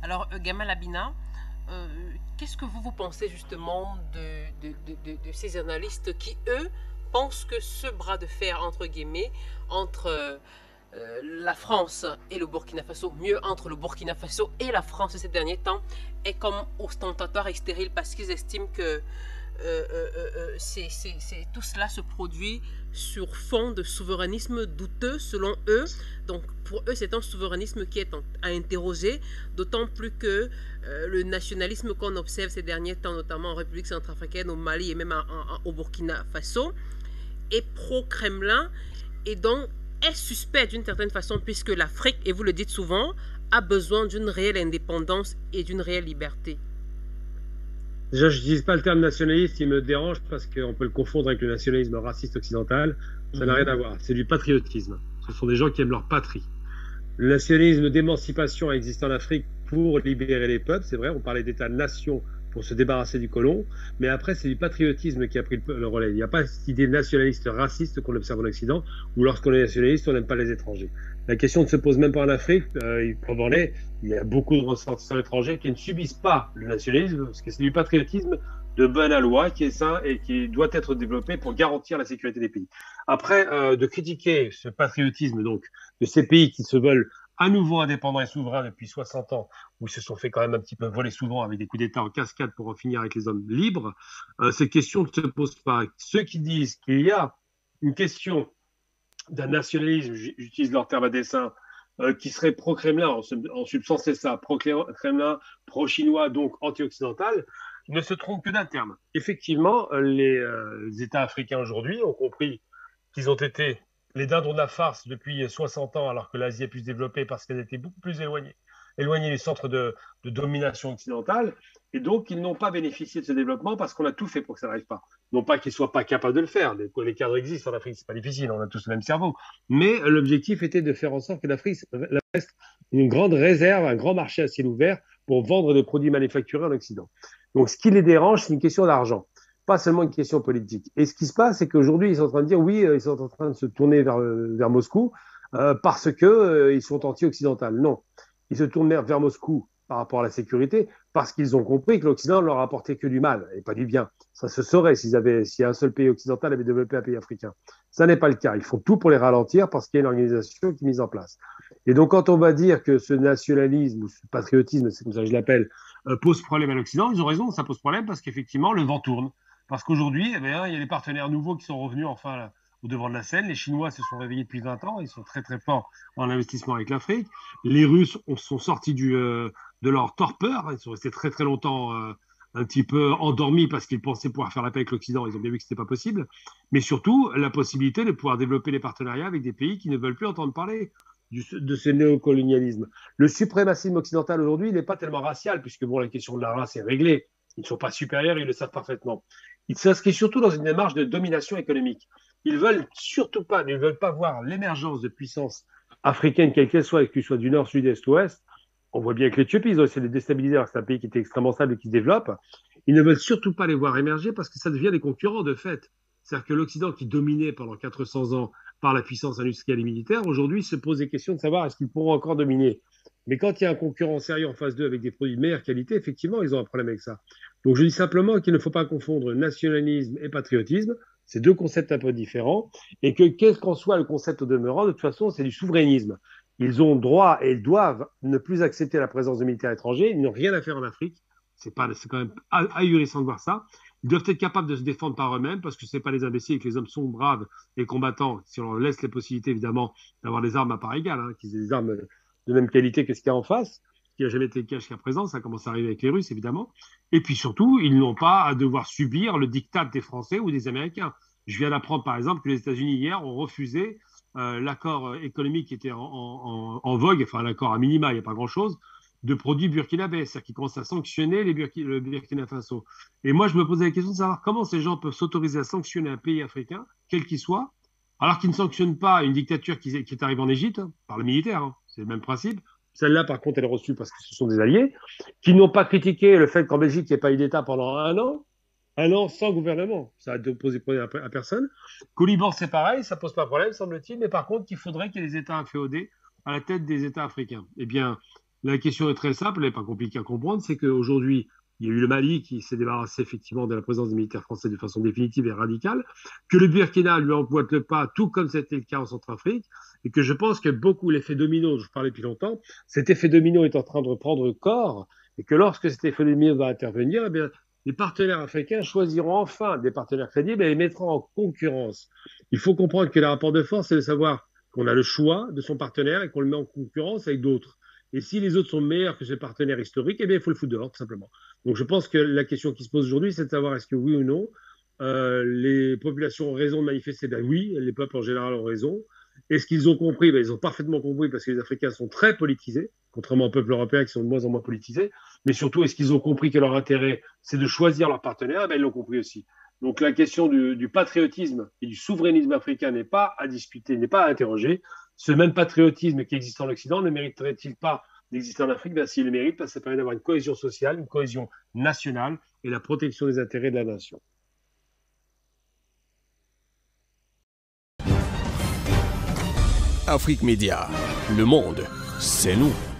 Alors, Gamal Abina, euh, qu'est-ce que vous pensez justement de ces analystes qui, eux, pensent que ce bras de fer, entre guillemets, entre la France et le Burkina Faso, mieux entre le Burkina Faso et la France ces derniers temps, est comme ostentatoire et stérile parce qu'ils estiment que tout cela se produit sur fond de souverainisme douteux selon eux. Donc pour eux, c'est un souverainisme qui est à interroger, d'autant plus que le nationalisme qu'on observe ces derniers temps, notamment en République centrafricaine, au Mali et même au Burkina Faso, est pro-Kremlin et donc est suspect d'une certaine façon puisque l'Afrique, et vous le dites souvent, a besoin d'une réelle indépendance et d'une réelle liberté. Déjà, je n'utilise pas le terme nationaliste, il me dérange parce qu'on peut le confondre avec le nationalisme raciste occidental. Ça n'a rien à voir. C'est du patriotisme. Ce sont des gens qui aiment leur patrie. Le nationalisme d'émancipation a existé en Afrique pour libérer les peuples, c'est vrai, on parlait d'État-nation pour se débarrasser du colon, mais après c'est du patriotisme qui a pris le relais. Il n'y a pas cette idée nationaliste raciste qu'on observe en Occident, où lorsqu'on est nationaliste, on n'aime pas les étrangers. La question ne se pose même pas en Afrique, il y a beaucoup de ressortissants étrangers qui ne subissent pas le nationalisme, parce que c'est du patriotisme de bonne loi qui est sain et qui doit être développé pour garantir la sécurité des pays. Après, de critiquer ce patriotisme donc de ces pays qui se veulent à nouveau indépendants et souverains depuis 60 ans, où ils se sont fait quand même un petit peu voler souvent avec des coups d'État en cascade pour en finir avec les hommes libres, cette question ne se pose pas. Ceux qui disent qu'il y a une question d'un nationalisme, j'utilise leur terme à dessein, qui serait pro-Kremlin, en substance c'est ça, pro-Kremlin, pro-chinois, donc anti-occidental, ne se trompent que d'un terme. Effectivement, les États africains aujourd'hui ont compris qu'ils ont été les dindons de la farce depuis 60 ans, alors que l'Asie a pu se développer parce qu'elle était beaucoup plus éloignée du centre de domination occidentale. Et donc, ils n'ont pas bénéficié de ce développement parce qu'on a tout fait pour que ça n'arrive pas. Non pas qu'ils ne soient pas capables de le faire. Les cadres existent en Afrique, c'est pas difficile, on a tous le même cerveau. Mais l'objectif était de faire en sorte que l'Afrique reste une grande réserve, un grand marché à ciel ouvert pour vendre des produits manufacturés en Occident. Donc, ce qui les dérange, c'est une question d'argent, pas seulement une question politique. Et ce qui se passe, c'est qu'aujourd'hui, ils sont en train de dire oui, ils sont en train de se tourner vers Moscou parce que ils sont anti-occidentaux. Non, ils se tournent vers Moscou par rapport à la sécurité parce qu'ils ont compris que l'Occident leur apportait que du mal et pas du bien. Ça se saurait si un seul pays occidental avait développé un pays africain. Ça n'est pas le cas. Ils font tout pour les ralentir parce qu'il y a une organisation qui est mise en place. Et donc, quand on va dire que ce nationalisme ou ce patriotisme, c'est comme ça que je l'appelle, pose problème à l'Occident, ils ont raison, ça pose problème parce qu'effectivement, le vent tourne. Parce qu'aujourd'hui, eh bien, il y a des partenaires nouveaux qui sont revenus enfin là, au devant de la scène. Les Chinois se sont réveillés depuis 20 ans, ils sont très très forts en investissement avec l'Afrique. Les Russes sont sortis de leur torpeur, ils sont restés très très longtemps un petit peu endormis parce qu'ils pensaient pouvoir faire la paix avec l'Occident, ils ont bien vu que ce n'était pas possible. Mais surtout, la possibilité de pouvoir développer des partenariats avec des pays qui ne veulent plus entendre parler de ce néocolonialisme. Le suprémacisme occidental aujourd'hui, il n'est pas tellement racial, puisque bon, la question de la race est réglée. Ils ne sont pas supérieurs, ils le savent parfaitement. Ils s'inscrivent surtout dans une démarche de domination économique. Ils veulent surtout pas, ne veulent pas voir l'émergence de puissances africaines, quelles qu'elles soient, qu'elles soient du nord, sud, est, ouest. On voit bien que l'Éthiopie, ils ont essayé de déstabiliser, alors que c'est un pays qui était extrêmement stable et qui se développe. Ils ne veulent surtout pas les voir émerger parce que ça devient des concurrents de fait. C'est-à-dire que l'Occident, qui dominait pendant 400 ans par la puissance industrielle et militaire, aujourd'hui se pose des questions de savoir est-ce qu'ils pourront encore dominer. Mais quand il y a un concurrent sérieux en face d'eux avec des produits de meilleure qualité, effectivement, ils ont un problème avec ça. Donc je dis simplement qu'il ne faut pas confondre nationalisme et patriotisme. C'est deux concepts un peu différents. Et que quel qu'en soit le concept au demeurant, de toute façon, c'est du souverainisme. Ils ont droit et ils doivent ne plus accepter la présence de militaires étrangers. Ils n'ont rien à faire en Afrique. C'est quand même ahurissant de voir ça. Ils doivent être capables de se défendre par eux-mêmes parce que ce n'est pas les imbéciles et que les hommes sont braves et combattants si on leur laisse les possibilités, évidemment, d'avoir des armes à part égale, hein, qu'ils aient des armes de même qualité que ce qu'il y a en face, ce qui n'a jamais été le cas jusqu'à présent. Ça commence à arriver avec les Russes, évidemment. Et puis surtout, ils n'ont pas à devoir subir le diktat des Français ou des Américains. Je viens d'apprendre, par exemple, que les États-Unis, hier, ont refusé l'accord économique qui était en vogue, enfin l'accord à minima, il n'y a pas grand-chose, de produits burkinabés, c'est-à-dire qu'ils commencent à sanctionner le Burkina Faso. Et moi, je me posais la question de savoir comment ces gens peuvent s'autoriser à sanctionner un pays africain, quel qu'il soit, alors qu'ils ne sanctionnent pas une dictature qui est arrivée en Égypte, hein, par le militaire, hein, c'est le même principe. Celle-là, par contre, elle est reçue parce que ce sont des alliés, qui n'ont pas critiqué le fait qu'en Belgique, il n'y ait pas eu d'État pendant un an sans gouvernement. Ça a posé problème à personne. Qu'au Liban, c'est pareil, ça pose pas problème, semble-t-il, mais par contre, qu'il faudrait qu'il y ait des États inféodés à la tête des États africains. Eh bien, La question est très simple, elle n'est pas compliquée à comprendre, c'est qu'aujourd'hui, il y a eu le Mali qui s'est débarrassé effectivement de la présence des militaires français de façon définitive et radicale, que le Burkina lui emboîte le pas, tout comme c'était le cas en Centrafrique, et que je pense que beaucoup l'effet domino, dont je parlais depuis longtemps, cet effet domino est en train de reprendre corps, et que lorsque cet effet domino va intervenir, eh bien, les partenaires africains choisiront enfin des partenaires crédibles et les mettront en concurrence. Il faut comprendre que le rapport de force, c'est de savoir qu'on a le choix de son partenaire et qu'on le met en concurrence avec d'autres. Et si les autres sont meilleurs que ses partenaires historiques, eh bien, il faut le foutre dehors, tout simplement. Donc, je pense que la question qui se pose aujourd'hui, c'est de savoir est-ce que oui ou non, les populations ont raison de manifester. Ben oui, les peuples en général ont raison. Est-ce qu'ils ont compris? Ben, ils ont parfaitement compris parce que les Africains sont très politisés, contrairement aux peuples européens qui sont de moins en moins politisés. Mais surtout, est-ce qu'ils ont compris que leur intérêt, c'est de choisir leur partenaire? Eh ben, ils l'ont compris aussi. Donc la question du patriotisme et du souverainisme africain n'est pas à discuter, n'est pas à interroger. Ce même patriotisme qui existe en Occident ne mériterait-il pas d'exister en Afrique? Ben, s'il le mérite, parce que ça permet d'avoir une cohésion sociale, une cohésion nationale et la protection des intérêts de la nation. Afrique Média, le monde, c'est nous.